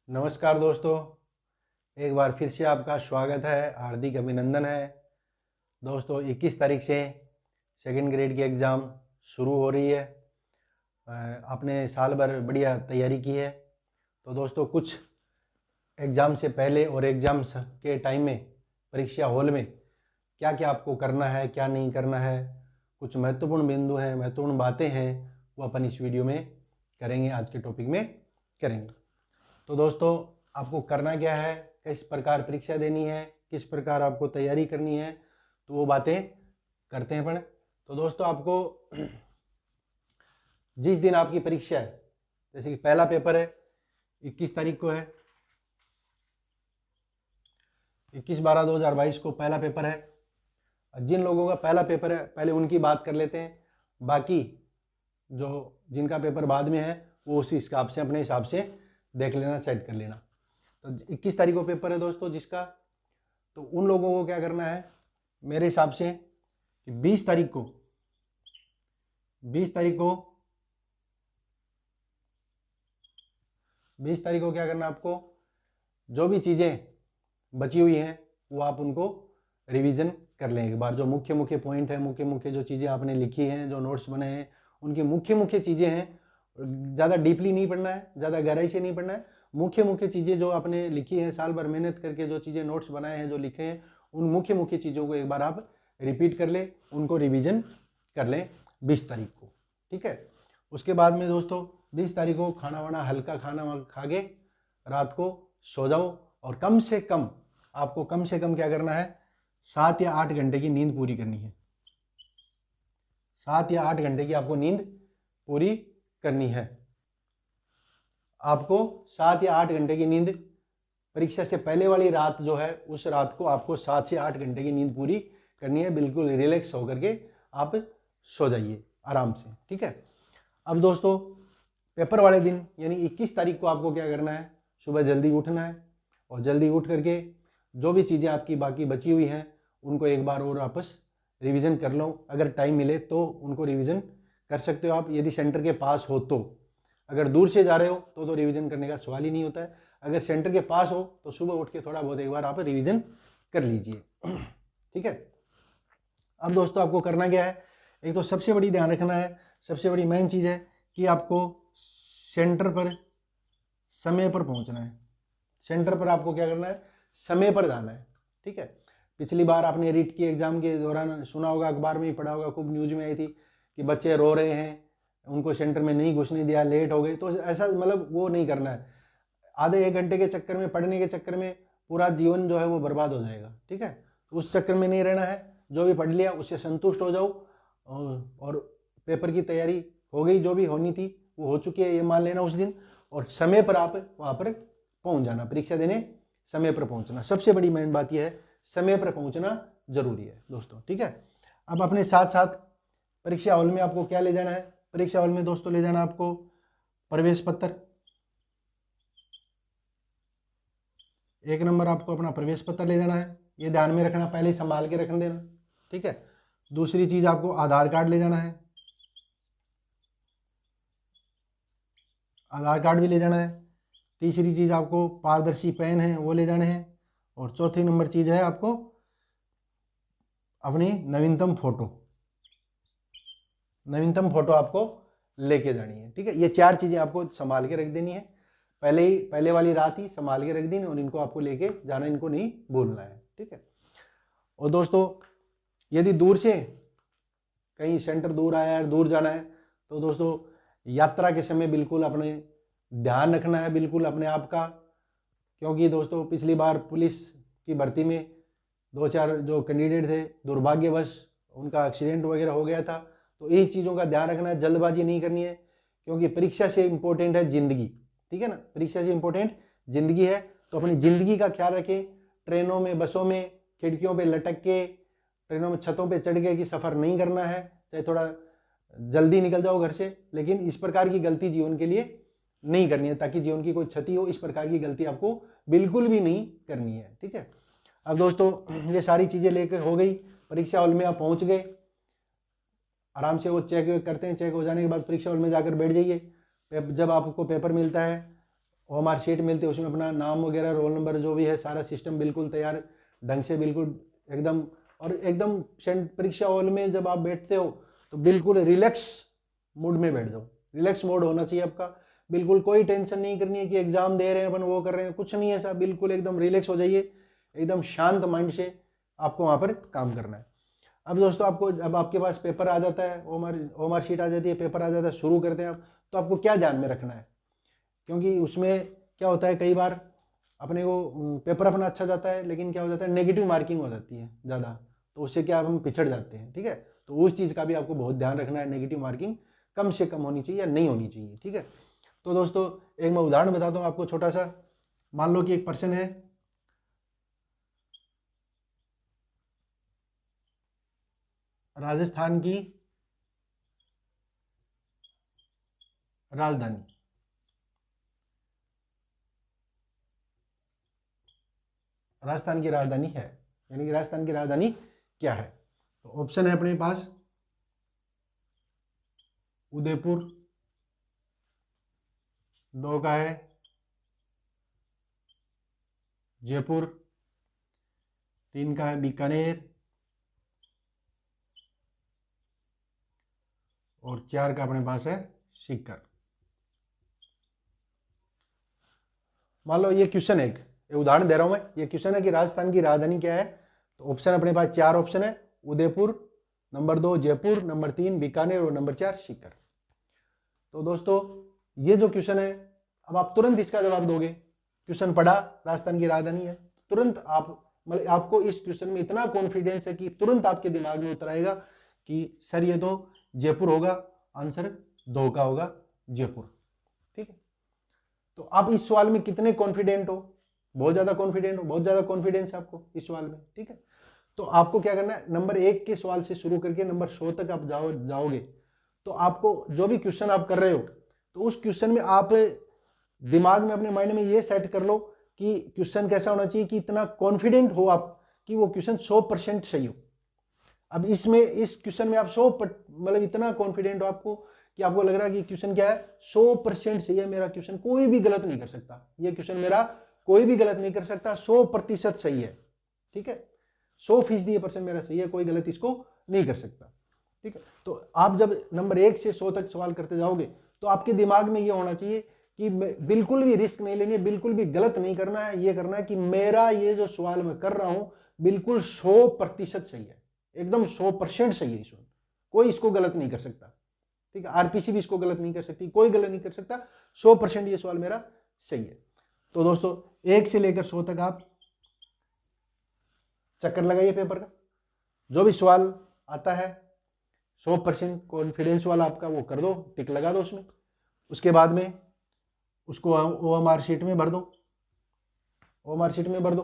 नमस्कार दोस्तों, एक बार फिर से आपका स्वागत है, हार्दिक अभिनंदन है। दोस्तों 21 तारीख से सेकंड ग्रेड की एग्ज़ाम शुरू हो रही है। आपने साल भर बढ़िया तैयारी की है। तो दोस्तों कुछ एग्ज़ाम से पहले और एग्ज़ाम्स के टाइम में परीक्षा हॉल में क्या क्या आपको करना है, क्या नहीं करना है, कुछ महत्वपूर्ण बिंदु हैं, महत्वपूर्ण बातें हैं, वो अपन इस वीडियो में करेंगे, आज के टॉपिक में करेंगे। तो दोस्तों आपको करना क्या है, किस प्रकार परीक्षा देनी है, किस प्रकार आपको तैयारी करनी है, तो वो बातें करते हैं अपन। तो दोस्तों आपको जिस दिन आपकी परीक्षा है, जैसे कि पहला पेपर है 21 तारीख को है, 21/12/2022 को पहला पेपर है। जिन लोगों का पहला पेपर है पहले उनकी बात कर लेते हैं, बाकी जो जिनका पेपर बाद में है वो उसी हिसाब से अपने हिसाब से देख लेना, सेट कर लेना। तो 21 तारीख को पेपर है दोस्तों जिसका, तो उन लोगों को क्या करना है मेरे हिसाब से कि 20 तारीख को क्या करना है आपको, जो भी चीज़ें बची हुई हैं वो आप उनको रिवीजन कर लें एक बार। जो मुख्य पॉइंट है, मुख्य जो चीज़ें आपने लिखी हैं, जो नोट्स बने हैं, उनकी मुख्य चीज़ें हैं। ज़्यादा डीपली नहीं पढ़ना है, ज़्यादा गहराई से नहीं पढ़ना है। मुख्य चीज़ें जो आपने लिखी हैं, साल भर मेहनत करके जो चीज़ें नोट्स बनाए हैं, जो लिखे हैं, उन मुख्य चीज़ों को एक बार आप रिपीट कर लें, उनको रिवीजन कर लें 20 तारीख को, ठीक है। उसके बाद में दोस्तों 20 तारीख को खाना वाना, हल्का खाना खा के रात को सो जाओ, और कम से कम आपको क्या करना है, 7 या 8 घंटे की नींद पूरी करनी है। 7 या 8 घंटे की आपको नींद पूरी करनी है। आपको 7 या 8 घंटे की नींद परीक्षा से पहले वाली रात जो है, उस रात को आपको 7 से 8 घंटे की नींद पूरी करनी है। बिल्कुल रिलैक्स होकर के आप सो जाइए आराम से, ठीक है। अब दोस्तों पेपर वाले दिन यानी 21 तारीख को आपको क्या करना है, सुबह जल्दी उठना है, और जल्दी उठ करके जो भी चीज़ें आपकी बाकी बची हुई हैं उनको एक बार और वापस रिवीजन कर लो। अगर टाइम मिले तो उनको रिवीजन कर सकते हो आप, यदि सेंटर के पास हो तो। अगर दूर से जा रहे हो तो रिवीजन करने का सवाल ही नहीं होता है। अगर सेंटर के पास हो तो सुबह उठ के थोड़ा बहुत एक बार आप रिवीजन कर लीजिए, ठीक है। अब दोस्तों आपको करना क्या है, एक तो सबसे बड़ी ध्यान रखना है, सबसे बड़ी मेन चीज़ है कि आपको सेंटर पर समय पर पहुंचना है। सेंटर पर आपको क्या करना है, समय पर जाना है, ठीक है। पिछली बार आपने रीट की एग्जाम के दौरान सुना होगा, अखबार में ही पढ़ा होगा, खूब न्यूज में आई थी कि बच्चे रो रहे हैं, उनको सेंटर में नहीं घुसने दिया, लेट हो गए। तो ऐसा मतलब वो नहीं करना है। आधे 1 घंटे के चक्कर में, पढ़ने के चक्कर में पूरा जीवन जो है वो बर्बाद हो जाएगा, ठीक है। तो उस चक्कर में नहीं रहना है। जो भी पढ़ लिया उससे संतुष्ट हो जाओ, और पेपर की तैयारी हो गई, जो भी होनी थी वो हो चुकी है, ये मान लेना उस दिन। और समय पर आप वहाँ पर पहुँच जाना, परीक्षा देने समय पर पहुँचना। सबसे बड़ी मेन बात यह है, समय पर पहुँचना जरूरी है दोस्तों, ठीक है। अब अपने साथ साथ परीक्षा हॉल में आपको क्या ले जाना है, परीक्षा हॉल में दोस्तों ले जाना आपको प्रवेश पत्र। 1 नंबर आपको अपना प्रवेश पत्र ले जाना है, ये ध्यान में रखना, पहले ही संभाल के रख देना, ठीक है। दूसरी चीज आपको आधार कार्ड ले जाना है, आधार कार्ड भी ले जाना है। तीसरी चीज आपको पारदर्शी पेन है वो ले जाने हैं, और चौथी नंबर चीज है आपको अपनी नवीनतम फोटो आपको लेके जानी है, ठीक है। ये 4 चीजें आपको संभाल के रख देनी है, पहले वाली रात ही संभाल के रख देनी, और इनको आपको लेके जाना, इनको नहीं भूलना है, ठीक है। और दोस्तों यदि दूर से कहीं सेंटर दूर आया है, दूर जाना है, तो दोस्तों यात्रा के समय बिल्कुल अपने ध्यान रखना है, बिल्कुल अपने आप का। क्योंकि दोस्तों पिछली बार पुलिस की भर्ती में 2-4 जो कैंडिडेट थे, दुर्भाग्यवश उनका एक्सीडेंट वगैरह हो गया था। तो यही चीज़ों का ध्यान रखना है, जल्दबाजी नहीं करनी है, क्योंकि परीक्षा से इंपॉर्टेंट है जिंदगी, ठीक है ना। परीक्षा से इंपॉर्टेंट जिंदगी है, तो अपनी जिंदगी का ख्याल रखें। ट्रेनों में, बसों में, खिड़कियों पे लटक के, ट्रेनों में छतों पे चढ़ के कि सफ़र नहीं करना है। चाहे थोड़ा जल्दी निकल जाओ घर से, लेकिन इस प्रकार की गलती जीवन के लिए नहीं करनी है, ताकि जीवन की कोई क्षति हो। इस प्रकार की गलती आपको बिल्कुल भी नहीं करनी है, ठीक है। अब दोस्तों ये सारी चीज़ें लेकर हो गई, परीक्षा हॉल में आप पहुंच गए, आराम से वो चेक करते हैं, चेक हो जाने के बाद परीक्षा हॉल में जाकर बैठ जाइए। जब आपको पेपर मिलता है OMR शीट मिलती है, उसमें अपना नाम वगैरह, रोल नंबर जो भी है, सारा सिस्टम बिल्कुल तैयार ढंग से, बिल्कुल एकदम। और एकदम परीक्षा हॉल में जब आप बैठते हो तो बिल्कुल रिलैक्स मूड में बैठ जाओ। रिलैक्स मोड होना चाहिए आपका, बिल्कुल कोई टेंशन नहीं करनी है कि एग्जाम दे रहे हैं अपन, वो कर रहे हैं, कुछ नहीं है ऐसा। बिल्कुल एकदम रिलैक्स हो जाइए, एकदम शांत माइंड से आपको वहाँ पर काम करना है। अब दोस्तों आपको, जब आपके पास पेपर आ जाता है, ओमआर शीट आ जाती है, पेपर आ जाता है, शुरू करते हैं आप, तो आपको क्या ध्यान में रखना है, क्योंकि उसमें क्या होता है, कई बार अपने को पेपर अपना अच्छा जाता है, लेकिन क्या हो जाता है, नेगेटिव मार्किंग हो जाती है ज़्यादा, तो उससे क्या हम पिछड़ जाते हैं। ठीक है, तो उस चीज़ का भी आपको बहुत ध्यान रखना है, नेगेटिव मार्किंग कम से कम होनी चाहिए या नहीं होनी चाहिए। ठीक है, तो दोस्तों एक मैं उदाहरण बताता हूँ आपको छोटा सा। मान लो कि एक पर्सन है, राजस्थान की राजधानी, राजस्थान की राजधानी है, यानी कि राजस्थान की राजधानी क्या है, तो ऑप्शन है अपने पास उदयपुर, 2 का है जयपुर, 3 का है बीकानेर, और 4 का अपने पास है सीकर। मान लो ये क्वेश्चन है, एक उदाहरण दे रहा हूं मैं, ये क्वेश्चन है कि राजस्थान की राजधानी क्या है, तो ऑप्शन अपने पास 4 ऑप्शन है, उदयपुर, नंबर 2 जयपुर, नंबर 3 बीकानेर और नंबर 4 सीकर। तो दोस्तों ये जो क्वेश्चन है, अब आप तुरंत इसका जवाब दोगे। क्वेश्चन पढ़ा, राजस्थान की राजधानी है, तुरंत आप, मतलब आपको इस क्वेश्चन में इतना कॉन्फिडेंस है कि तुरंत आपके दिमाग में उतर आएगा कि सर ये तो जयपुर होगा, आंसर 2 का होगा जयपुर। ठीक है, तो आप इस सवाल में कितने कॉन्फिडेंट हो, बहुत ज्यादा कॉन्फिडेंट हो, बहुत ज्यादा कॉन्फिडेंस है आपको इस सवाल में। ठीक है, तो आपको क्या करना है, नंबर 1 के सवाल से शुरू करके नंबर 100 तक आप जाओगे, तो आपको जो भी क्वेश्चन आप कर रहे हो, तो उस क्वेश्चन में आप दिमाग में, अपने माइंड में ये सेट कर लो कि क्वेश्चन कैसा होना चाहिए कि इतना कॉन्फिडेंट हो आप कि वो क्वेश्चन 100% सही हो। अब इसमें, इस क्वेश्चन में आप 100 मतलब इतना कॉन्फिडेंट हो आपको कि आपको लग रहा है कि क्वेश्चन क्या है, 100% सही है मेरा क्वेश्चन, कोई भी गलत नहीं कर सकता, ये क्वेश्चन मेरा कोई भी गलत नहीं कर सकता, 100% सही है। ठीक है, 100% मेरा सही है, कोई गलत इसको नहीं कर सकता। ठीक है, तो आप जब नंबर 1 से 100 तक सवाल करते जाओगे, तो आपके दिमाग में ये होना चाहिए कि बिल्कुल भी रिस्क नहीं लेनी है, बिल्कुल भी गलत नहीं करना है, ये करना है कि मेरा ये जो सवाल मैं कर रहा हूं बिल्कुल 100% सही है, एकदम 100% सही है, इसमें कोई इसको गलत नहीं कर सकता। ठीक है, आरपीसी भी इसको गलत नहीं कर सकती, कोई गलत नहीं कर सकता, 100% ये सवाल मेरा सही है। तो दोस्तों 1 से लेकर 100 तक आप चक्कर लगाइए पेपर का, जो भी सवाल आता है 100% कॉन्फिडेंस वाला आपका, वो कर दो, टिक लगा दो उसमें। उसके बाद में उसको ओएमआर शीट में भर दो, ओएमआर शीट में भर दो।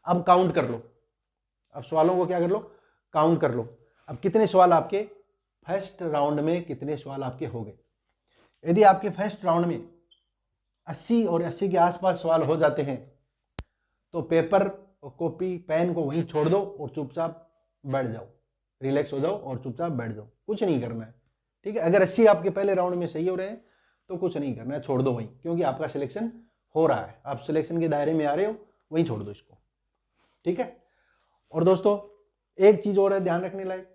अब काउंट कर लो, अब सवालों को क्या कर लो, काउंट कर लो। अब कितने सवाल आपके फर्स्ट राउंड में, कितने सवाल आपके हो गए। यदि आपके फर्स्ट राउंड में 80 और 80 के आसपास सवाल हो जाते हैं, तो पेपर और कॉपी पेन को वहीं छोड़ दो और चुपचाप बैठ जाओ, रिलैक्स हो जाओ और चुपचाप बैठ जाओ, कुछ नहीं करना है। ठीक है, अगर 80 आपके पहले राउंड में सही हो रहे हैं तो कुछ नहीं करना है, छोड़ दो वहीं, क्योंकि आपका सिलेक्शन हो रहा है, आप सिलेक्शन के दायरे में आ रहे हो, वहीं छोड़ दो इसको। ठीक है, और दोस्तों एक चीज और है ध्यान रखने लायक,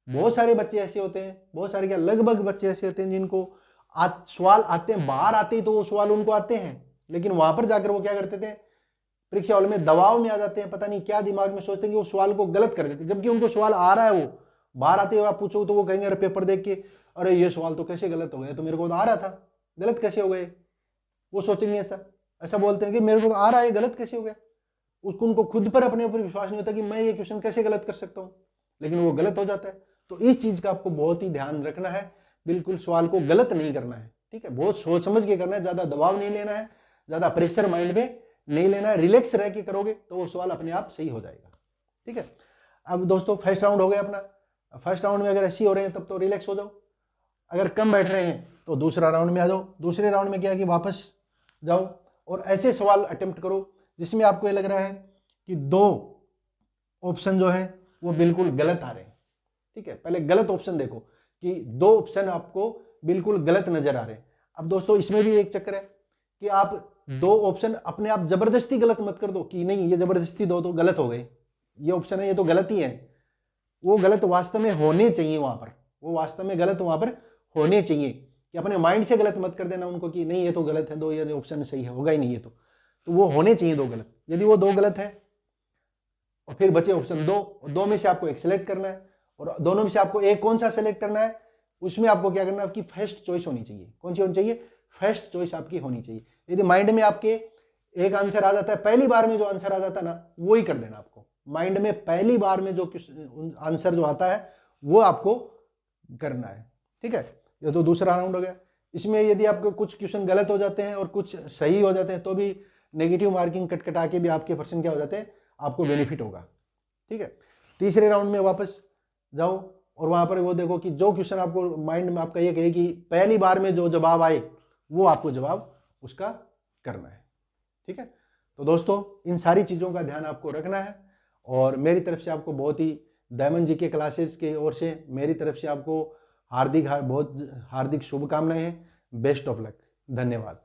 बहुत सारे बच्चे ऐसे होते हैं, बहुत सारे क्या, लगभग बच्चे ऐसे होते हैं जिनको सवाल आते हैं, बाहर आते ही तो वो सवाल उनको आते हैं, लेकिन वहां पर जाकर वो क्या करते थे, परीक्षा हॉल में दबाव में आ जाते हैं, पता नहीं क्या दिमाग में सोचते हैं कि वो सवाल को गलत कर देते हैं, जबकि उनको सवाल आ रहा है। वो बाहर आते हुए आप पूछो तो वो कहेंगे अरे पेपर देख के, अरे ये सवाल तो कैसे गलत हो गए, तो मेरे को तो आ रहा था, गलत कैसे हो गए। वो सोचेंगे ऐसा बोलते हैं कि मेरे को तो आ रहा है, गलत कैसे हो गया। उसको, उनको खुद पर, अपने ऊपर विश्वास नहीं होता कि मैं ये क्वेश्चन कैसे गलत कर सकता हूँ, लेकिन वो गलत हो जाता है। तो इस चीज का आपको बहुत ही ध्यान रखना है, बिल्कुल सवाल को गलत नहीं करना है। ठीक है, बहुत सोच समझ के करना है, ज्यादा दबाव नहीं लेना है, ज्यादा प्रेशर माइंड में नहीं लेना है, रिलैक्स रह के करोगे तो वो सवाल अपने आप सही हो जाएगा। ठीक है, अब दोस्तों फर्स्ट राउंड हो गया अपना, फर्स्ट राउंड में अगर 80 हो रहे हैं तब तो रिलैक्स हो जाओ, अगर कम बैठ रहे हैं तो दूसरा राउंड में आ जाओ। दूसरे राउंड में क्या है कि वापस जाओ और ऐसे सवाल अटेम्प्ट करो जिसमें आपको ये लग रहा है कि 2 ऑप्शन जो है वो बिल्कुल गलत आ रहे हैं। ठीक है, पहले गलत ऑप्शन देखो कि 2 ऑप्शन आपको बिल्कुल गलत नजर आ रहे हैं। अब दोस्तों इसमें भी एक चक्कर है कि आप दो ऑप्शन अपने आप जबरदस्ती गलत मत कर दो कि नहीं ये जबरदस्ती दो तो गलत हो गए, ये ऑप्शन है ये तो गलत ही है। वो गलत वास्तव में होने चाहिए वहां पर, वो वास्तव में गलत वहां पर होने चाहिए, कि अपने माइंड से गलत मत कर देना उनको कि नहीं ये तो गलत है, दो ये ऑप्शन सही है, होगा ही नहीं ये तो वो होने चाहिए दो गलत। यदि वो दो गलत है और फिर बचे ऑप्शन दो में से आपको एक सिलेक्ट करना है, और दोनों में से आपको एक कौन सा सिलेक्ट करना है, उसमें आपको क्या करना है, आपकी फर्स्ट चॉइस होनी चाहिए। कौन सी होनी चाहिए? फर्स्ट चॉइस आपकी होनी चाहिए। यदि माइंड में आपके एक आंसर आ जाता है, पहली बार में जो आंसर आ जाता है ना, वो ही कर देना आपको। माइंड में पहली बार में जो आंसर जो आता है वो आपको करना है, ठीक है। ये तो दूसरा राउंड हो गया। इसमें यदि आपको कुछ क्वेश्चन गलत हो जाते हैं और कुछ सही हो जाते हैं तो भी नेगेटिव मार्किंग कट कटा के भी आपके परसेंट क्या हो जाते हैं, आपको बेनिफिट होगा, ठीक है। तीसरे राउंड में वापस जाओ और वहां पर वो देखो कि जो क्वेश्चन आपको माइंड में आपका ये कहे कि पहली बार में जो जवाब आए वो आपको जवाब उसका करना है, ठीक है। तो दोस्तों इन सारी चीज़ों का ध्यान आपको रखना है, और मेरी तरफ से आपको बहुत ही डायमंड जी के क्लासेस की ओर से मेरी तरफ से आपको बहुत हार्दिक शुभकामनाएं हैं। बेस्ट ऑफ लक, धन्यवाद।